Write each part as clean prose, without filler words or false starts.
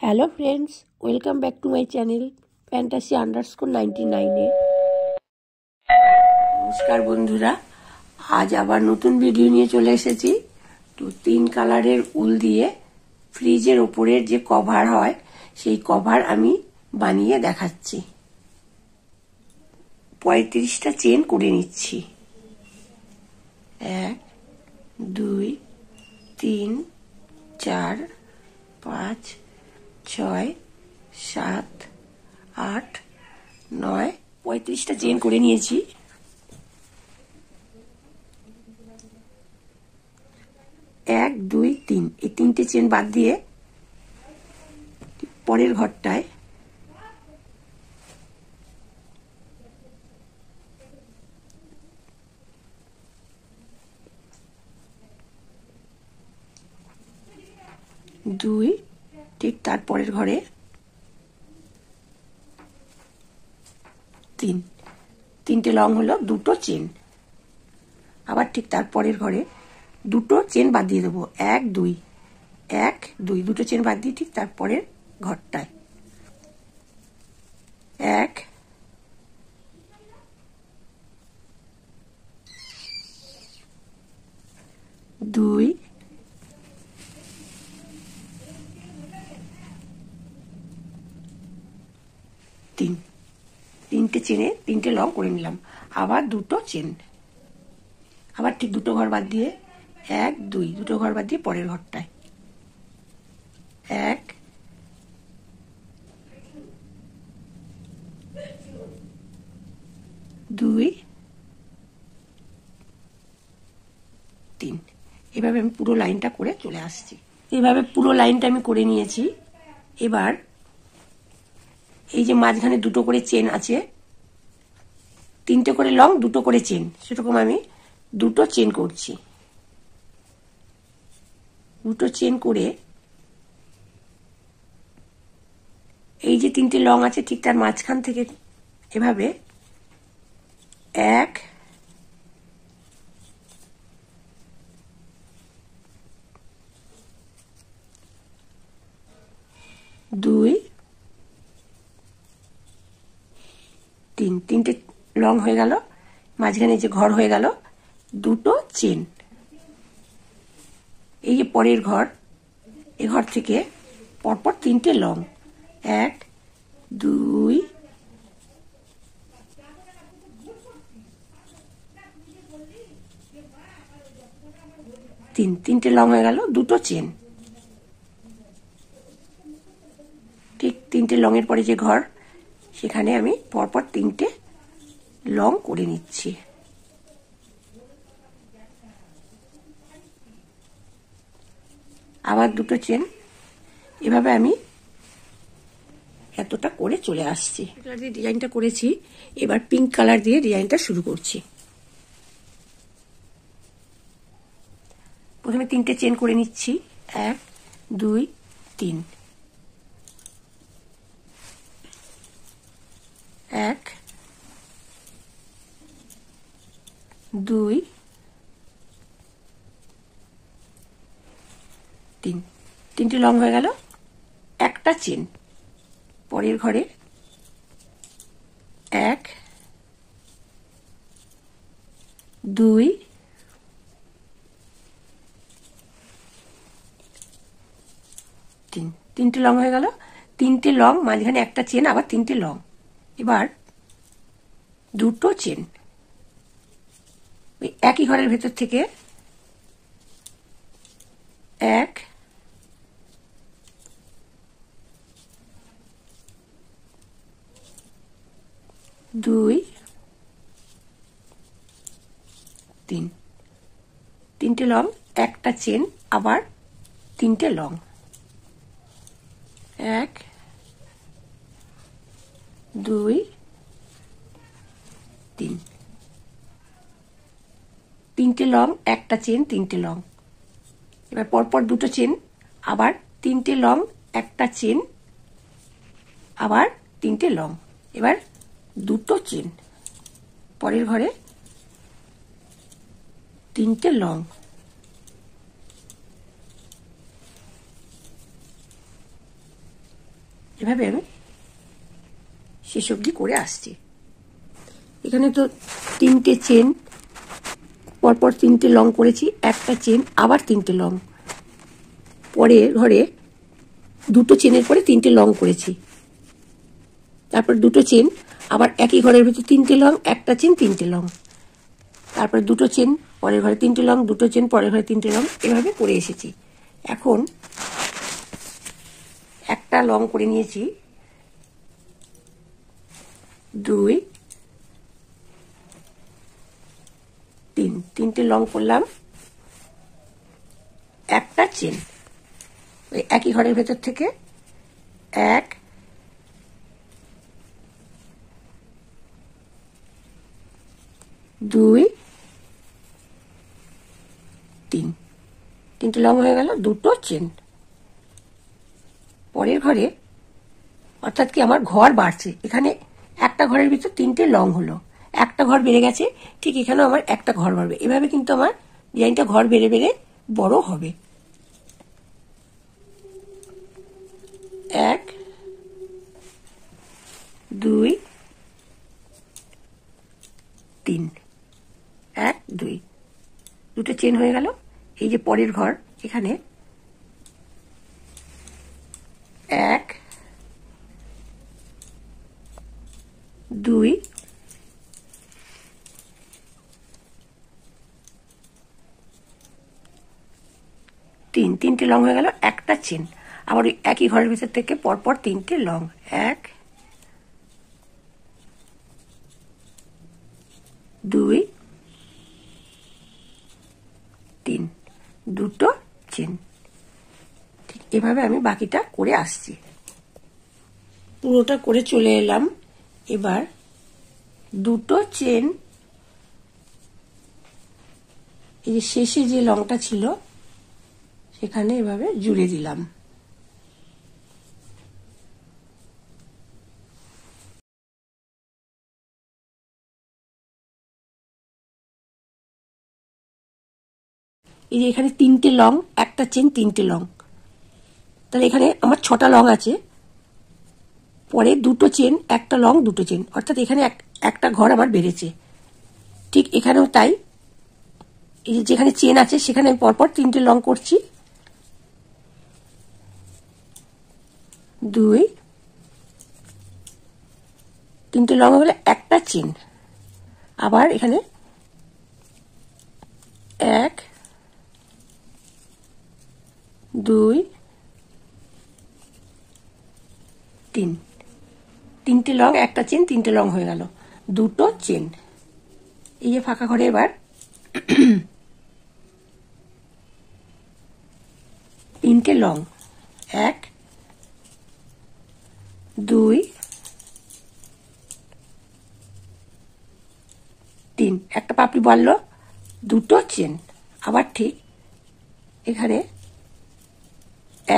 Hello friends, welcome back to my channel fantasy_99 এ। নমস্কার বন্ধুরা, আজ আবার নতুন ভিডিও নিয়ে চলে এসেছি। তো 3 কালারের উল দিয়ে ফ্রিজের ওপরের যে কভার হয় সেই কভার আমি বানিয়ে দেখাচ্ছি। 35টা চেন করে নিচ্ছি। 1 2 3 4 5 6 7 8 9 35টা চেন করে নিয়েছি। 1 2 3 এই 3টে চেন বাদ দিয়ে পরের ঘরটায় দুই, ঠিক তারপরের ঘরে 3, 3টে লং হলো, দুটো চেন। আবার ঠিক তারপরের ঘরে দুটো চেন বাদ দিয়ে দেবো, 1 2 1 2 দুটো চেন বাদ দিয়ে ঠিক তারপরের ঘরটায় 1 2 3, 3টে চেনে 3টে লং করে নিলাম। আবার দুটো চেন, আবার ঠিক দুটো ঘর বাদ দিয়ে 1 2 দুটো ঘর বাদ দিয়ে পরের ঘরটায় 1 2 3। এভাবে আমি পুরো লাইনটা করে চলে আসছি। এভাবে পুরো লাইনটা আমি করে নিয়েছি। এবার এই যে মাঝখানে দুটো করে চেন আছে, 3টে করে লং, দুটো করে চেন, সেরকম আমি দুটো চেন করছি। দুটো চেন করে এই যে 3টে লং আছে ঠিক তার মাঝখান থেকে এভাবে 1 2 3, 3টে লং হয়ে গেল, মাঝখানে যে ঘর হয়ে গেল, দুটো চেন। এই যে পরের ঘর, এ ঘর থেকে পরপর 3টে লং, 1 2 3, 3টে লং হয়ে গেল, দুটো চেন। ঠিক 3টে লং এর পরে যে ঘর, সেখানে আমি পরপর 3টে লং করে নিচ্ছি। আবার দুটো চেন, এভাবে আমি এতটা করে চলে আসছি। ডিজাইনটা করেছি, এবার পিঙ্ক কালার দিয়ে ডিজাইনটা শুরু করছি। প্রথমে 3টে চেন করে নিচ্ছি, 1 2 3, 1 2 3, 3টে লং হয়ে গেল, একটা চেন। পরের ঘরে 1 2 3, 3টে লং হয়ে গেল, 3টে লং, মাঝখানে একটা চেন, আবার 3টে লং। এবার দুটো চেন ওই একই ঘরের ভেতর থেকে 1 2 3, 3টে লং, একটা চেন, আবার 3টে লং, 1 2 3, 3টে লং, একটা চেন, 3টে লং। এবার পরপর দুটো চেন, আবার 3টে লং, একটা চেন, আবার 3টে লং। এবার দুটো চেন, পরের ঘরে 3টে লং, এভাবে আমি শেষ অবধি করে আসছি। এখানে তো 3টে চেন, পরপর 3টে লং করেছি, একটা চেন, আবার 3টে লং, পরে ঘরে 2টো চেনের পরে 3টে লং করেছি, তারপর 2টো চেন, আবার একই ঘরের ভিতরে 3টে লং, একটা চেন, 3টে লং, তারপরে 2টো চেন, পরের ঘরে 3টে লং, 2টো চেন, পরের ঘরে 3টে লং, এভাবে করে এসেছি। এখন একটা লং করে নিয়েছি, 2 3, 3টে লং করলাম, একটা চেন, ওই একই ঘরের ভেতর থেকে 1 2 3, 3টে লং হয়ে গেল, 2টো চেন। পরের ঘরে, অর্থাৎ কি আমার ঘর বাড়ছে, এখানে একটা ঘরের ভিতর 3টে লং হলো, একটা ঘর বেড়ে গেছে, ঠিক এখানেও আমার একটা ঘর বাড়বে। এভাবে কিন্তু আমার ডিজাইনটা ঘর বেড়ে বেড়ে বড় হবে। 1 2 3, 1 2, 2টো চেন হয়ে গেল। এই যে পরের ঘর, এখানে 1 2 3, 3টে লং হয়ে গেল, একটা চেন, আবার ওই একই ঘরের ভিতর থেকে পরপর 3টে লং, 1 2 3, 2টো চেন। ঠিক এভাবে আমি বাকিটা করে আসছি। পুরোটা করে চলে এলাম। এবার 2টো চেন, এই যে শেষে যে লংটা ছিল সেখানে এভাবে জুড়ে দিলাম। এই যে এখানে 3টে লং, একটা চেন, 3টে লং, তাহলে এখানে আমার 6টা লং আছে, পরে 2টো চেন, একটা লং, 2টো চেন, অর্থাৎ এখানে একটা ঘর আমার বেড়েছে। ঠিক এখানেও তাই, এই যে যেখানে চেন আছে সেখানে আমি পরপর 3টে লং করছি, 2 3টে লং হলে একটা চেন, আবার এখানে 1 2 3, 3টে লং, একটা চেন, 3টে লং হয়ে গেল, 2টো চেন। এই যে ফাঁকা ঘরে এবার 3টে লং, 1 2 3, একটা পাপড়ি বাড়লো, 2টো চেন, আবার ঠিক এখানে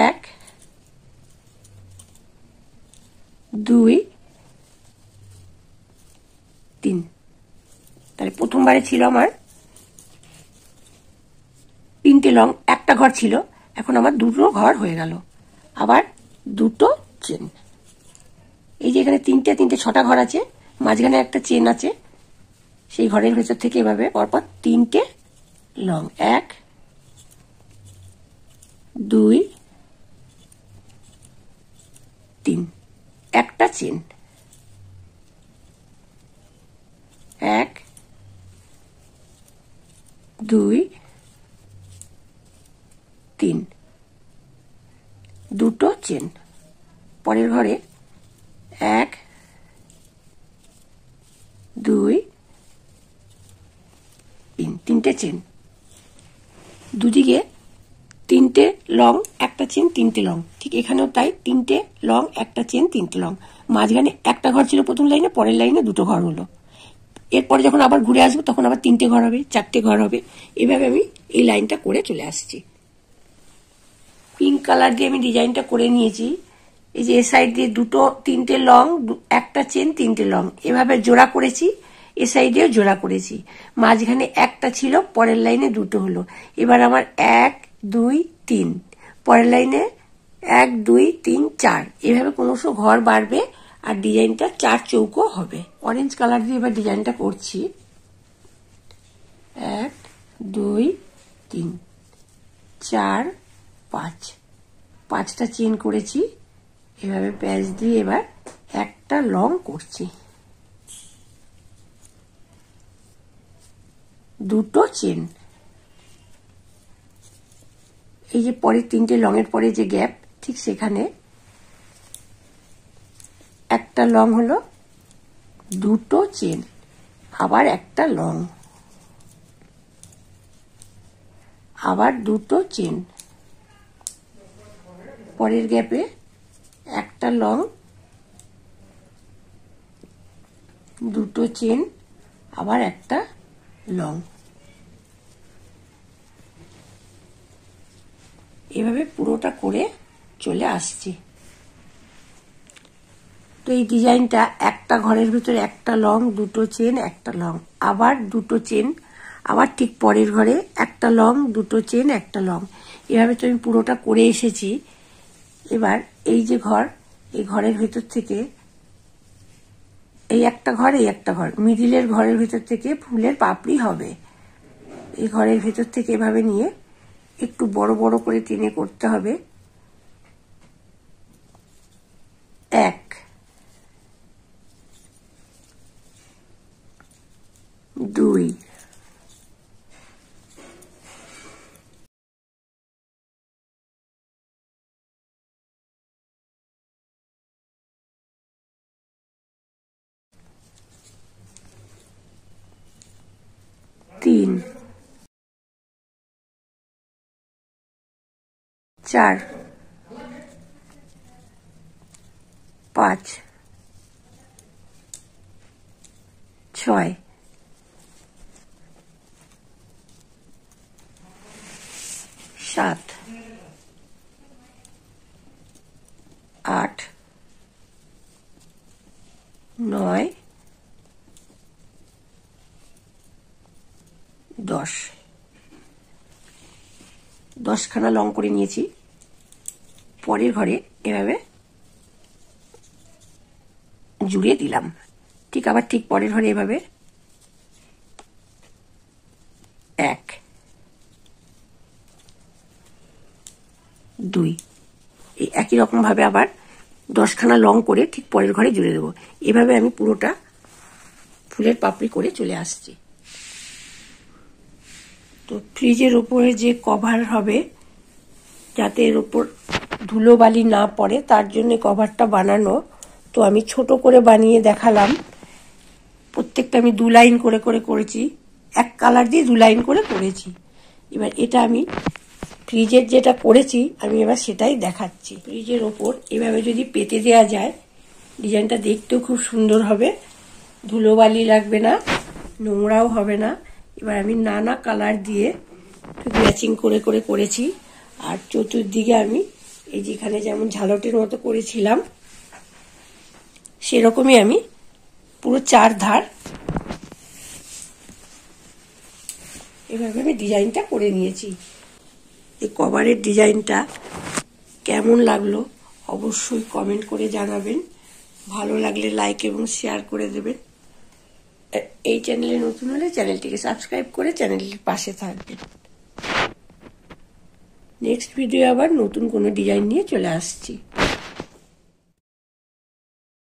1 2 3, তাহলে প্রথমবারে ছিল আমার 3টে লং, একটা ঘর ছিল, এখন আমার 2টো ঘর হয়ে গেল, আবার 2টো চেন। এই যে এখানে 3টে 6টা ঘর আছে, মাঝখানে একটা চেন আছে, সেই ঘরের ভেতর থেকে এভাবে পরপর 3টে লং, 1 2 3, একটা চেন, 1 2 3, 2টো চেন, পরের ঘরে 1 2 3, 3টে চেন, দুদিকে 3টে লং, একটা চেন, 3টে লং, ঠিক এখানেও তাই, 3টে লং, একটা চেন, 3টে লং, মাঝখানে একটা ঘর ছিল প্রথম লাইনে, পরের লাইনে 2টো ঘর হলো, এরপরে যখন আবার ঘুরে আসবো তখন আবার 3টে ঘর হবে, 4টে ঘর হবে, এভাবে আমি এই লাইনটা করে চলে আসছি। পিঙ্ক কালার দিয়ে আমি ডিজাইনটা করে নিয়েছি। এই যে এ সাইড দিয়ে 3টে লং, একটা চেন, 3টে লং, এভাবে জোড়া করেছি, এ সাইডেও জোড়া করেছি, মাঝখানে একটা ছিল, পরের লাইনে 2টো হলো। এবার আমার 1 2 3, পরের লাইনে 1 2 3 4 এভাবে ক্রমশ ঘর বাড়বে আর ডিজাইনটা 4 চৌকো হবে। অরেঞ্জ কালার দিয়ে এবার ডিজাইনটা করছি। 1 2 3 4 5 5টা চেন করেছি। এভাবে প্যাচ দিয়ে এবার একটা লং করছি, দুটো চেন। এই যে পরের 3টে লংয়ের পরে যে গ্যাপ, ঠিক সেখানে একটা লং হলো, দুটো চেন, আবার একটা লং, আবার দুটো চেন, পরের গ্যাপে একটা লং, দুটো চেন, আবার একটা লং। এভাবে পুরোটা করে চলে আসছি। তো এই ডিজাইনটা একটা ঘরের ভিতরে একটা লং, দুটো চেন, একটা লং, আবার দুটো চেন, আবার ঠিক পরের ঘরে একটা লং, দুটো চেন, একটা লং, এভাবে তো আমি পুরোটা করে এসেছি। এবার এই যে ঘর, এই ঘরের ভেতর থেকে এই একটা ঘর, এই একটা ঘর, মিডিলের ঘরের ভেতর থেকে ফুলের পাপড়ি হবে। এই ঘরের ভেতর থেকে এভাবে নিয়ে একটু বড় বড় করে টেনে করতে হবে। 1 2 3 4 5 6 7 8 9 10 10খানা লং করে নিয়েছি। পরের ঘরে এভাবে জুড়ে দিলাম, ঠিক আবার ঠিক পরের ঘরে এভাবে 1 2 এই একই রকম ভাবে আবার 10খানা লং করে ঠিক পরের ঘরে জুড়ে দেবো। এভাবে আমি পুরোটা ফুলের পাপড়ি করে চলে আসছি। তো ফ্রিজের উপরে যে কভার হবে, যাতে এর উপর ধুলোবালি না পড়ে, তার জন্য কভারটা বানানো। তো আমি ছোট করে বানিয়ে দেখালাম। প্রত্যেকটা আমি 2 লাইন করে করে করেছি, এক কালার দিয়ে 2 লাইন করে করেছি। এবার এটা আমি ফ্রিজের যেটা করেছি আমি এবার সেটাই দেখাচ্ছি। ফ্রিজের ওপর এভাবে যদি পেতে দেওয়া যায়, ডিজাইনটা দেখতেও খুব সুন্দর হবে, ধুলোবালি লাগবে না, নোংরাও হবে না। এবার আমি নানা কালার দিয়ে ম্যাচিং করে করে করেছি। আর চতুর্দিকে আমি এই যেখানে যেমন ঝালটের মতো করেছিলাম, সেরকমই আমি পুরো 4 ধার এভাবে আমি ডিজাইনটা করে নিয়েছি। এই কভারের ডিজাইনটা কেমন লাগলো অবশ্যই কমেন্ট করে জানাবেন। ভালো লাগলে লাইক এবং শেয়ার করে দেবেন। এই চ্যানেলে নতুন হলে চ্যানেলটিকে সাবস্ক্রাইব করে চ্যানেলটির পাশে থাকবেন। নেক্সট ভিডিও আবার নতুন কোনো ডিজাইন নিয়ে চলে আসছি।